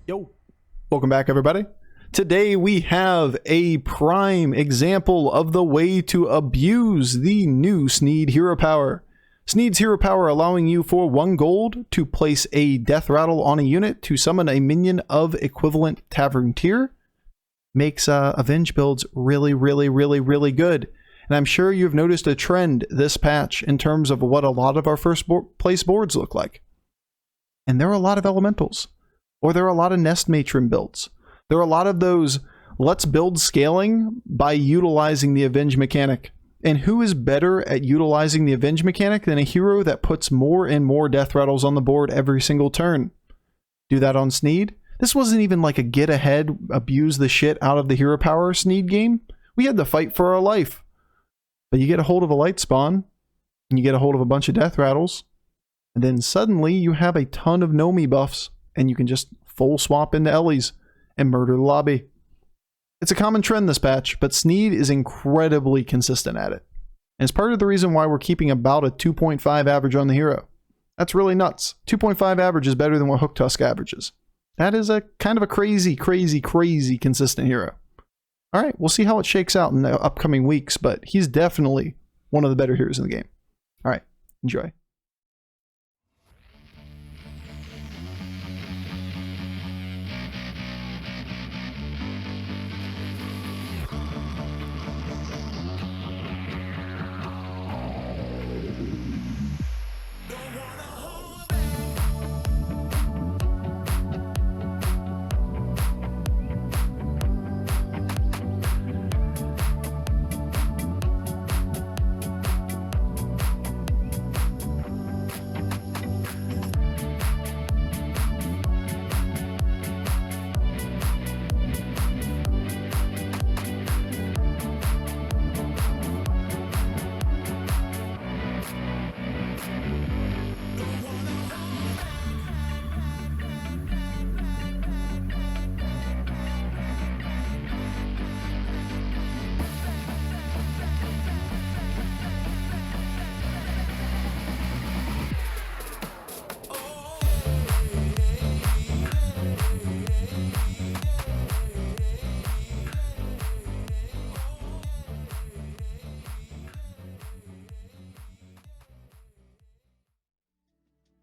Yo, welcome back everybody. Today we have a prime example of the way to abuse the new Sneed hero power. Sneed's hero power allowing you for 1 gold to place a death rattle on a unit to summon a minion of equivalent tavern tier. Makes Avenge builds really good. And I'm sure you've noticed a trend this patch in terms of what a lot of our first place boards look like. And there are a lot of elementals. Or there are a lot of nest matron builds. There are a lot of those let's build scaling by utilizing the Avenge mechanic. And who is better at utilizing the Avenge mechanic than a hero that puts more and more death rattles on the board every single turn? Do that on Sneed. This wasn't even like a get ahead, abuse the shit out of the hero power Sneed game. We had to fight for our life. But you get a hold of a Lightspawn, and you get a hold of a bunch of death rattles, and then suddenly you have a ton of Nomi buffs, and you can just full swap into Ellie's and murder the lobby. It's a common trend this patch, but Sneed is incredibly consistent at it. And it's part of the reason why we're keeping about a 2.5 average on the hero. That's really nuts. 2.5 average is better than what Hook Tusk averages. That is a kind of a crazy consistent hero. Alright, we'll see how it shakes out in the upcoming weeks, but he's definitely one of the better heroes in the game. Alright, enjoy.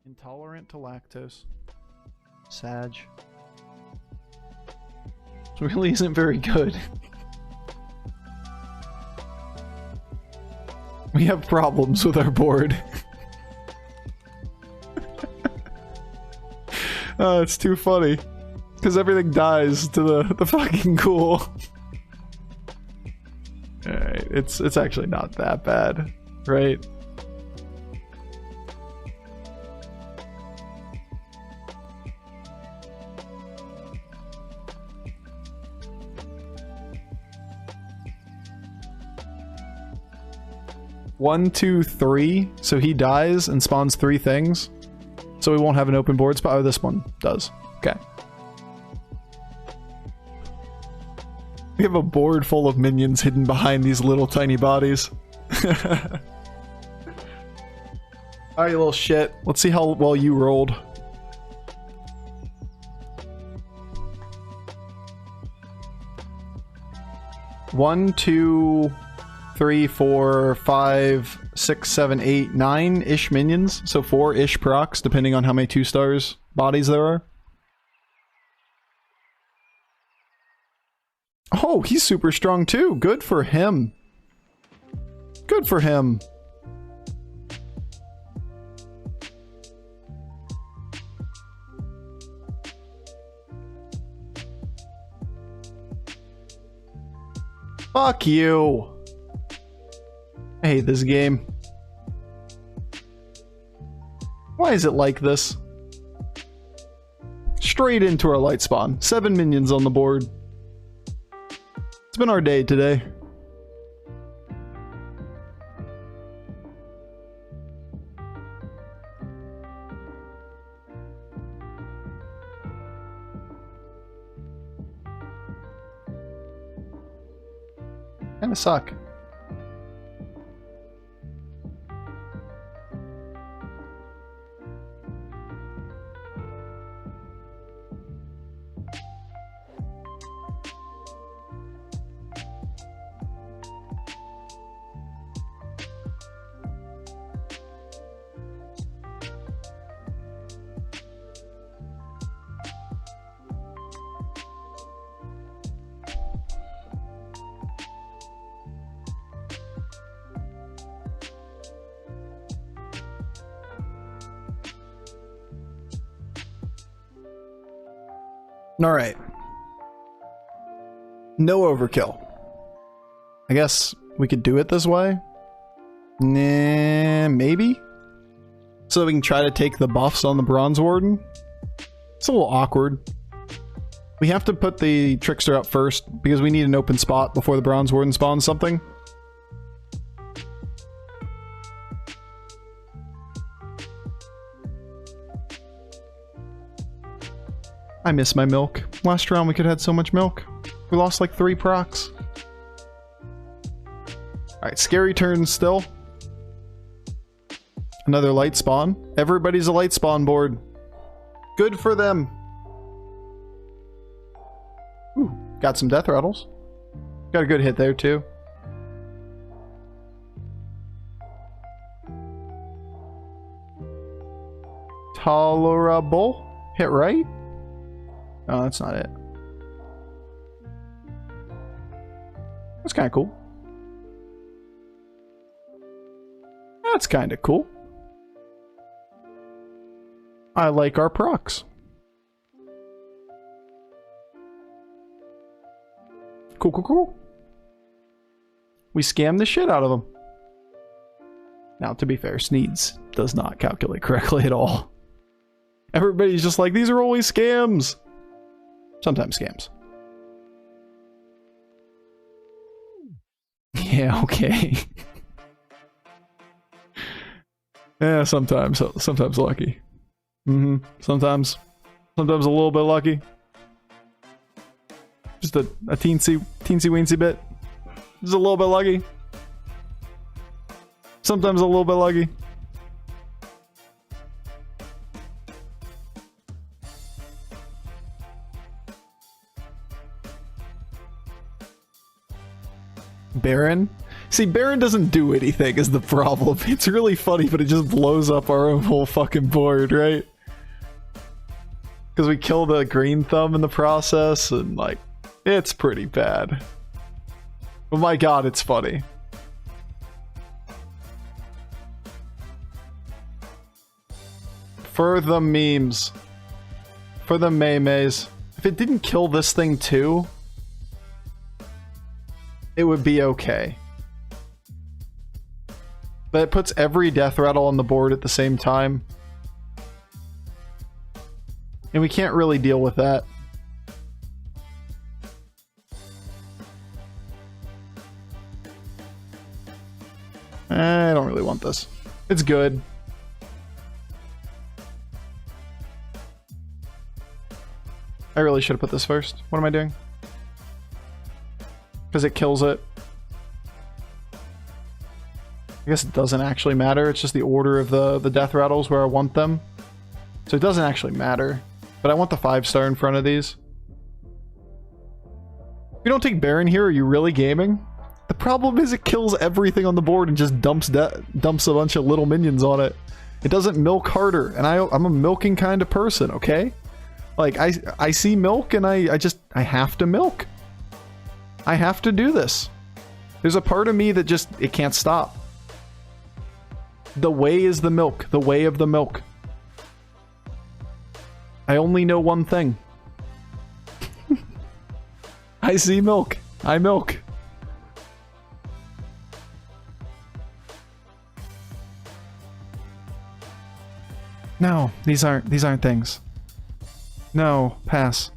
Intolerant to lactose. Savjz. This really isn't very good. We have problems with our board. Oh, it's too funny. Because everything dies to the fucking ghoul. Alright, it's actually not that bad, right? One, two, three. So he dies and spawns 3 things. So we won't have an open board spot. Oh, this one does. Okay. We have a board full of minions hidden behind these little tiny bodies. Alright, you little shit. Let's see how well you rolled. One, two, 3, 4, 5, 6, 7, 8, 9-ish minions. So 4-ish procs, depending on how many 2-stars bodies there are. Oh, he's super strong too. Good for him. Good for him. Fuck you. I hate this game. Why is it like this? Straight into our Lightspawn. 7 minions on the board. It's been our day today. Kinda suck. Alright. No overkill. I guess we could do it this way? Nah, maybe? So we can try to take the buffs on the Bronze Warden? It's a little awkward. We have to put the Trickster up first, because we need an open spot before the Bronze Warden spawns something. I miss my milk. Last round we could have had so much milk. We lost like 3 procs. Alright, scary turn still. Another Lightspawn. Everybody's a Lightspawn board. Good for them. Ooh, got some deathrattles. Got a good hit there too. Tolerable. Hit right? Oh, that's not it. That's kind of cool. That's kind of cool. I like our procs. Cool, cool, cool. We scammed the shit out of them. Now, to be fair, Sneed's does not calculate correctly at all. Everybody's just like, these are always scams. Sometimes scams. Yeah, okay. Yeah, sometimes lucky. Sometimes a little bit lucky. Just a teensy weensy bit. Just a little bit lucky. Sometimes a little bit lucky. Baron? See, Baron doesn't do anything is the problem. It's really funny, but it just blows up our own whole fucking board, right? Because we kill the green thumb in the process, and like, it's pretty bad. But my god, it's funny. For the memes. For the memes. If it didn't kill this thing too, it would be okay. But it puts every death rattle on the board at the same time. And we can't really deal with that. I don't really want this. It's good. I really should have put this first. What am I doing? Because it kills it. I guess it doesn't actually matter. It's just the order of the death rattles where I want them. So it doesn't actually matter. But I want the 5-star in front of these. If you don't take Baron here, are you really gaming? The problem is it kills everything on the board and just dumps a bunch of little minions on it. It doesn't milk harder, and I'm a milking kind of person, okay? Like, I see milk and I have to milk. I have to do this. There's a part of me that just, it can't stop. The way is the milk. The way of the milk. I only know one thing. I see milk. I milk. No, these aren't things. No, pass.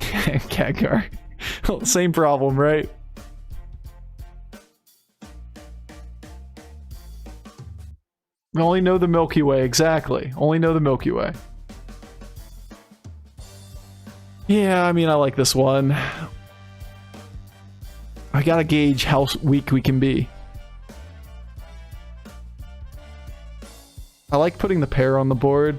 Khadgar. Same problem, right? I only know the Milky Way, exactly. Only know the Milky Way. Yeah, I mean, I like this one. I gotta gauge how weak we can be. I like putting the pair on the board.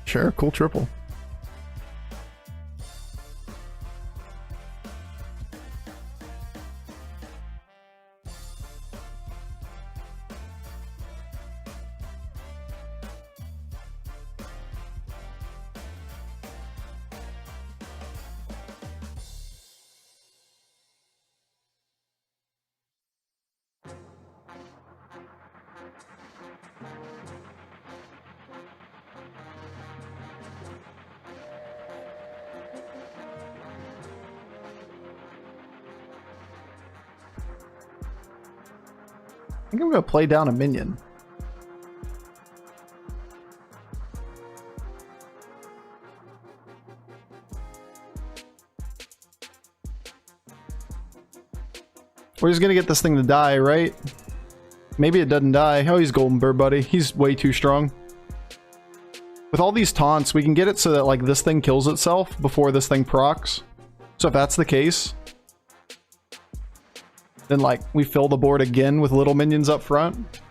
Sure, cool triple. I think I'm gonna play down a minion. We're just gonna get this thing to die, right? Maybe it doesn't die. Oh, he's Golden Bird Buddy. He's way too strong. With all these taunts, we can get it so that like this thing kills itself before this thing procs. So if that's the case, then like we fill the board again with little minions up front.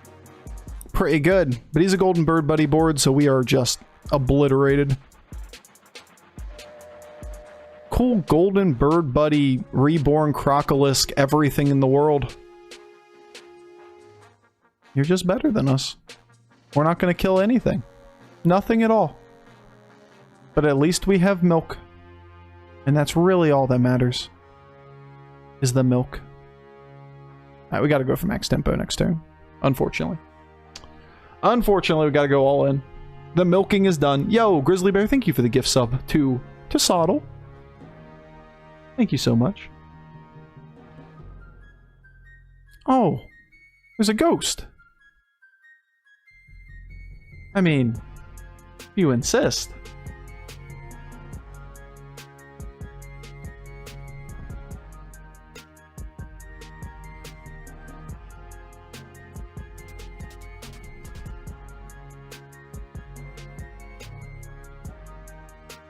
Pretty good. But he's a Golden Bird Buddy board, so we are just obliterated. Cool Golden Bird Buddy, Reborn Crocolisk, everything in the world. You're just better than us. We're not going to kill anything. Nothing at all. But at least we have milk. And that's really all that matters. Is the milk. Alright, we got to go for max tempo next turn. Unfortunately. Unfortunately, we got to go all in. The milking is done. Yo, Grizzly Bear, thank you for the gift sub to Soddle. Thank you so much. Oh, there's a ghost. I mean, if you insist.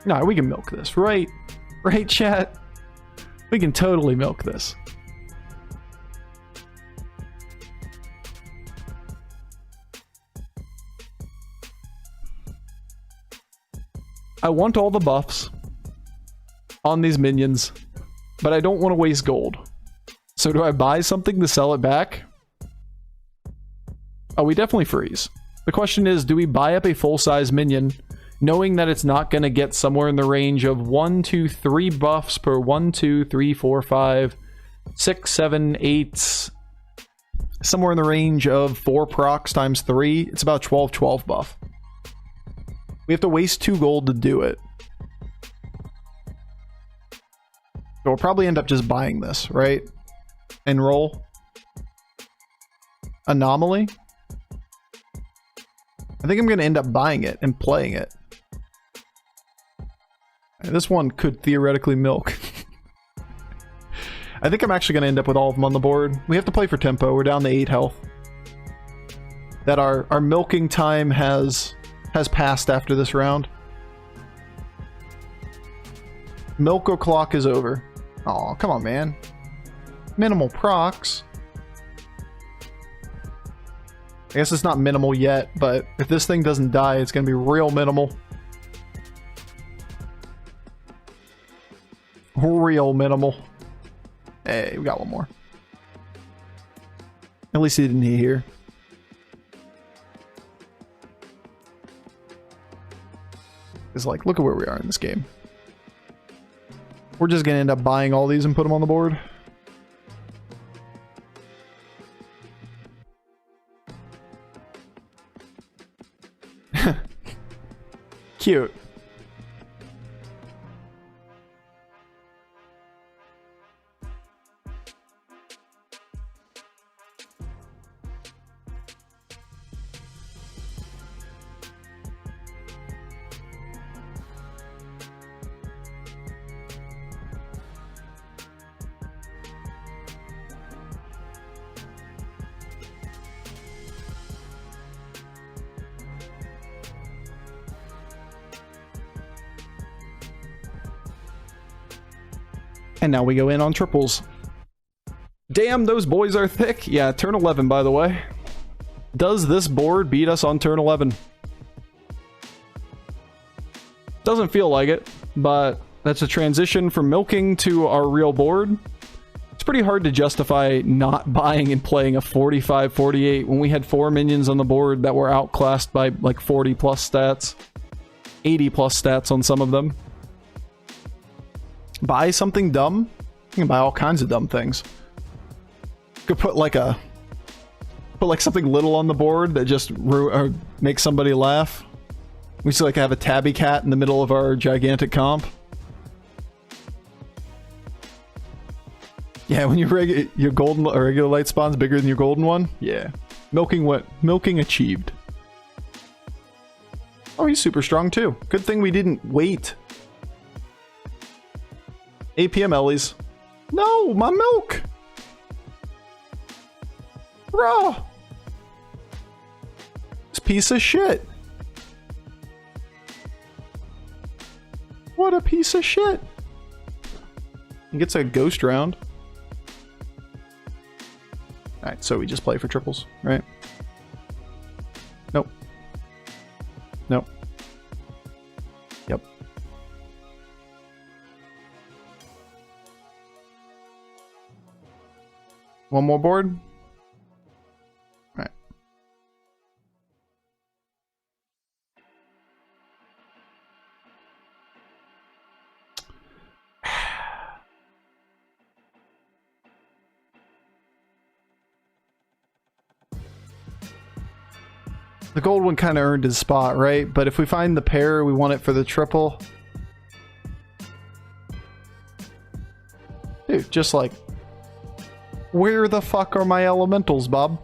No, we can milk this, right? Right, chat? We can totally milk this. I want all the buffs on these minions, but I don't want to waste gold. So do I buy something to sell it back? Oh, we definitely freeze. The question is, do we buy up a full-size minion, knowing that it's not going to get somewhere in the range of 1, 2, 3 buffs per 1, 2, 3, 4, 5, 6, 7, 8, somewhere in the range of 4 procs times 3. It's about 12 buff. We have to waste 2 gold to do it. So we'll probably end up just buying this, right? And roll. Anomaly. I think I'm going to end up buying it and playing it. This one could theoretically milk. I think I'm actually going to end up with all of them on the board. We have to play for tempo. We're down to 8 health. That our milking time has passed after this round. Milk o'clock is over. Aw, come on, man. Minimal procs. I guess it's not minimal yet, but if this thing doesn't die, it's going to be real minimal. Real minimal. Hey, we got one more. At least he didn't hit here. It's like, look at where we are in this game. We're just going to end up buying all these and put them on the board. Cute. And now we go in on triples. Damn, those boys are thick. Yeah, turn 11, by the way. Does this board beat us on turn 11? Doesn't feel like it, but that's a transition from milking to our real board. It's pretty hard to justify not buying and playing a 45-48 when we had 4 minions on the board that were outclassed by like 40 plus stats. 80 plus stats on some of them. Buy something dumb? You can buy all kinds of dumb things. Could put like something little on the board that just makes somebody laugh. We used to like have a tabby cat in the middle of our gigantic comp. Yeah, when your golden or regular light spawn's bigger than your golden one. Yeah, milking achieved. Oh, he's super strong too. Good thing we didn't wait. APM Ellies. No, my milk. Raw. This piece of shit. What a piece of shit. He gets a ghost round. Alright, so we just play for triples, right? Nope. Nope. Yep. One more board. Alright. The gold one kind of earned his spot, right? But if we find the pair, we want it for the triple. Dude, just like... Where the fuck are my elementals, Bob?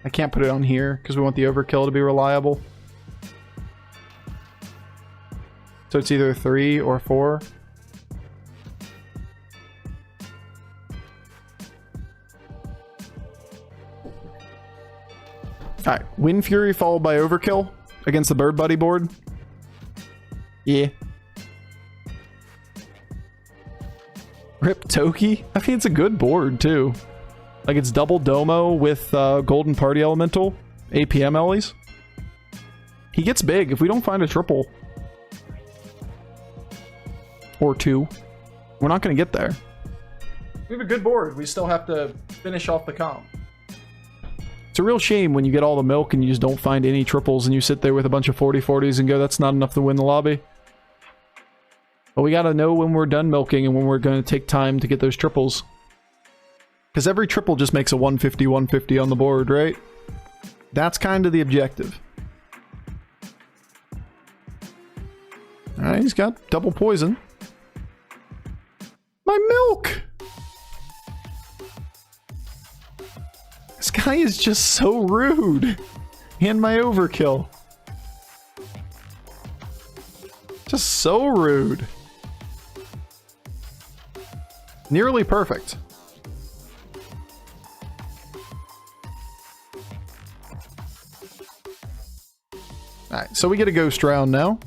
I can't put it on here because we want the overkill to be reliable. So it's either 3 or 4. Alright, Wind Fury followed by Overkill against the Bird Buddy board. Yeah. Rip Toki? I think it's a good board too. Like it's double Domo with Golden Party Elemental, APM Ellies. He gets big if we don't find a triple. Or 2. We're not going to get there. We have a good board. We still have to finish off the comp. It's a real shame when you get all the milk and you just don't find any triples and you sit there with a bunch of 40-40s and go, that's not enough to win the lobby. But we gotta know when we're done milking and when we're gonna take time to get those triples. Because every triple just makes a 150-150 on the board, right? That's kind of the objective. Alright, he's got double poison. My milk! This guy is just so rude. And my overkill. Just so rude. Nearly perfect. Alright, so we get a ghost round now.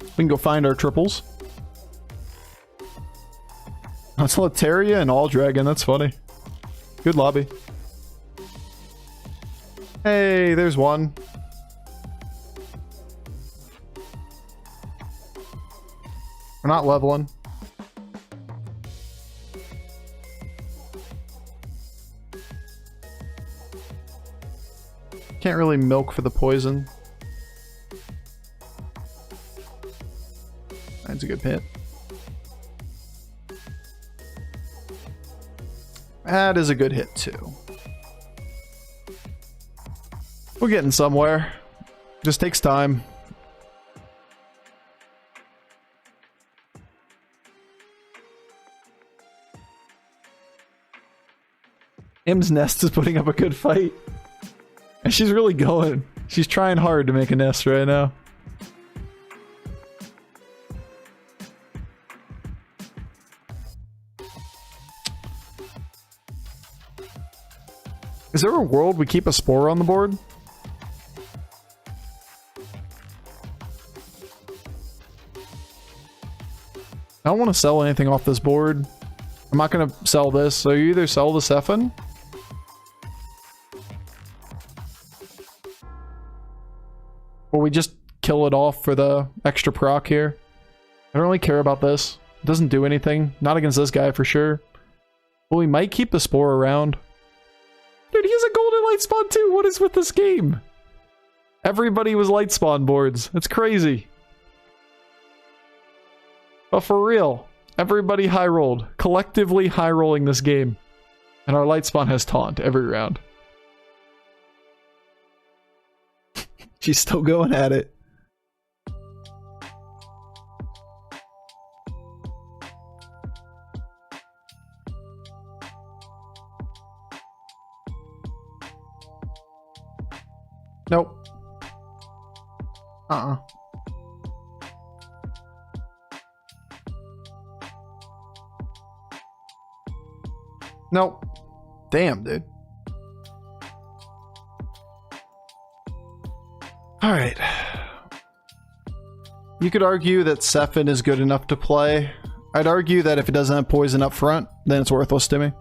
We can go find our triples. That's HysteriA and All Dragon, that's funny. Good lobby. Hey, there's one. We're not leveling. Can't really milk for the poison. That's a good hit. That is a good hit too. We're getting somewhere. Just takes time. M's nest is putting up a good fight. And she's really going. She's trying hard to make a nest right now. Is there a world we keep a spore on the board? I don't want to sell anything off this board. I'm not going to sell this, so you either sell the Sephin or we just kill it off for the extra proc here. I don't really care about this. It doesn't do anything. Not against this guy for sure. But we might keep the spore around. Dude, he has a golden Lightspawn too! What is with this game? Everybody was Lightspawn boards. That's crazy. But for real, everybody high rolled. Collectively high rolling this game. And our Lightspawn has taunt every round. She's still going at it. Nope. Uh-uh. Nope. Damn, dude. Alright. You could argue that Sephin is good enough to play. I'd argue that if it doesn't have poison up front, then it's worthless to me.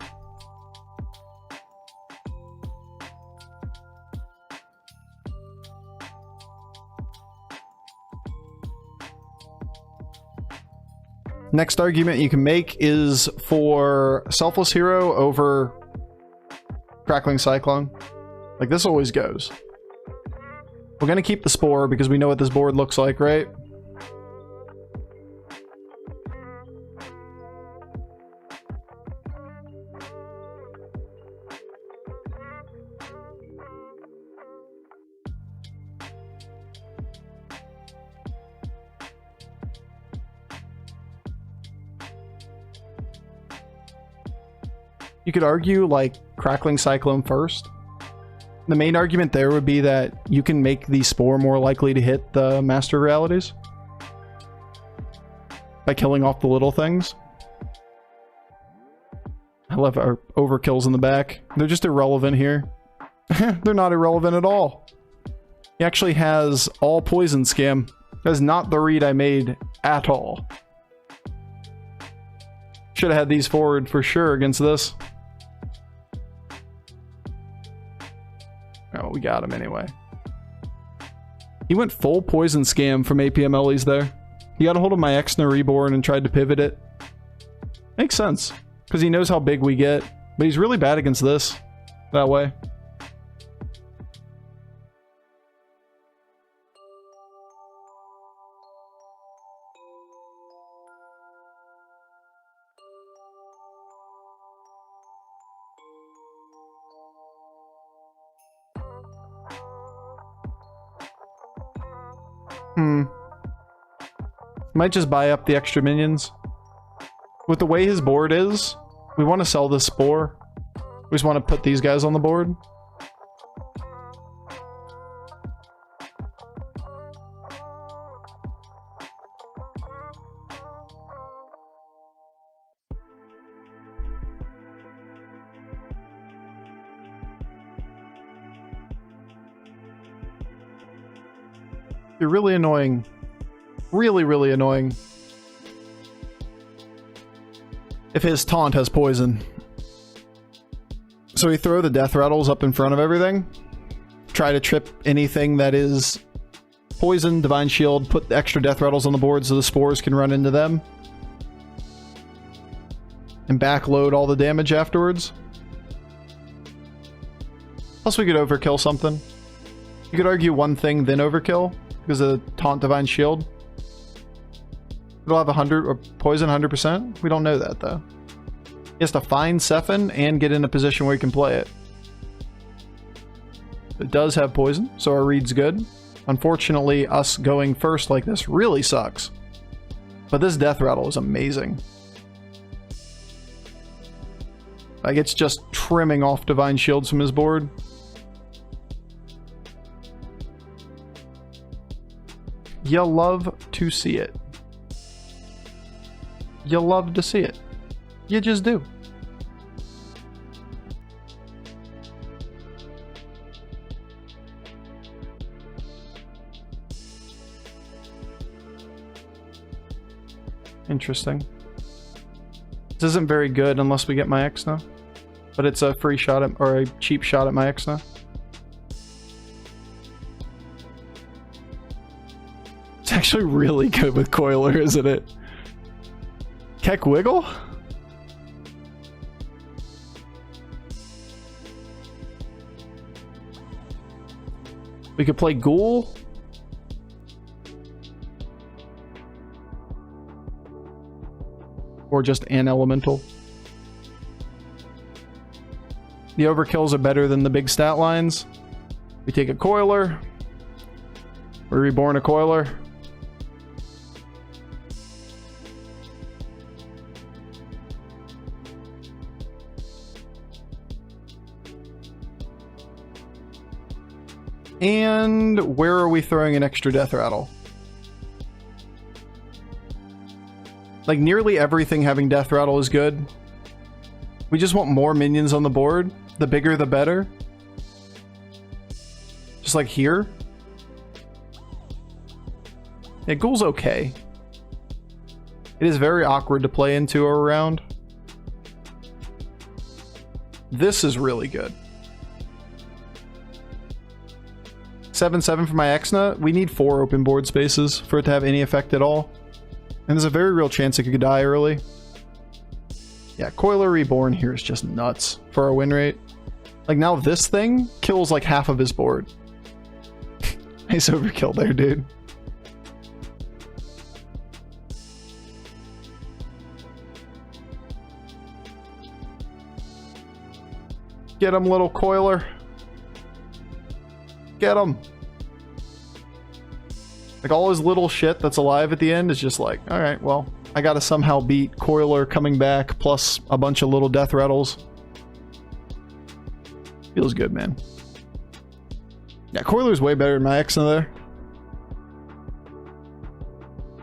Next argument you can make is for Selfless Hero over Crackling Cyclone. Like, this always goes. We're gonna keep the Spore because we know what this board looks like, right? You could argue, like, Crackling Cyclone first. The main argument there would be that you can make the Spore more likely to hit the Master Realities by killing off the little things. I love our overkills in the back. They're just irrelevant here. They're not irrelevant at all. He actually has all poison scam. That's not the read I made at all. Should have had these forward for sure against this. Oh, we got him anyway. He went full poison scam from APM LEs there. He got a hold of my Exna Reborn and tried to pivot it. Makes sense, because he knows how big we get, but he's really bad against this that way. Might just buy up the extra minions. With the way his board is, we want to sell this Spore. We just want to put these guys on the board. You're really annoying. Really, really annoying. If his taunt has poison. So we throw the deathrattles up in front of everything. Try to trip anything that is poison, divine shield, put the extra deathrattles on the board so the spores can run into them. And backload all the damage afterwards. Plus we could overkill something. You could argue one thing, then overkill, because of the taunt divine shield. It'll have 100 or poison 100%. We don't know that though. He has to find Sephin and get in a position where he can play it. It does have poison, so our read's good. Unfortunately, us going first like this really sucks. But this death rattle is amazing. Like, it's just trimming off divine shields from his board. You love to see it. You love to see it. You just do. Interesting. This isn't very good unless we get my Exna. But it's a free shot at, or a cheap shot at my Exna. It's actually really good with Coiler, isn't it? Keck Wiggle? We could play Ghoul. Or just an elemental. The overkills are better than the big stat lines. We take a Coiler. We reborn a Coiler. And where are we throwing an extra death rattle? Like, nearly everything having death rattle is good. We just want more minions on the board. The bigger, the better. Just like here. Yeah, Ghoul's okay. It is very awkward to play into or around. This is really good. 7/7 for my Exna. We need 4 open board spaces for it to have any effect at all. And there's a very real chance it could die early. Yeah, Coiler Reborn here is just nuts for our win rate. Like, now this thing kills like half of his board. Nice overkill there, dude. Get him, little Coiler. Get him. Like, all his little shit that's alive at the end is just like, alright, well, I gotta somehow beat Coiler coming back, plus a bunch of little death rattles. Feels good, man. Yeah, Coiler's way better than my Exna there.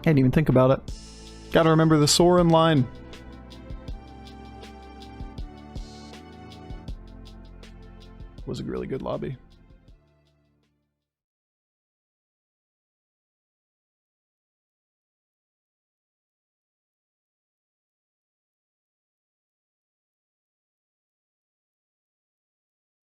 Can't even think about it. Gotta remember the Soren line. Was a really good lobby.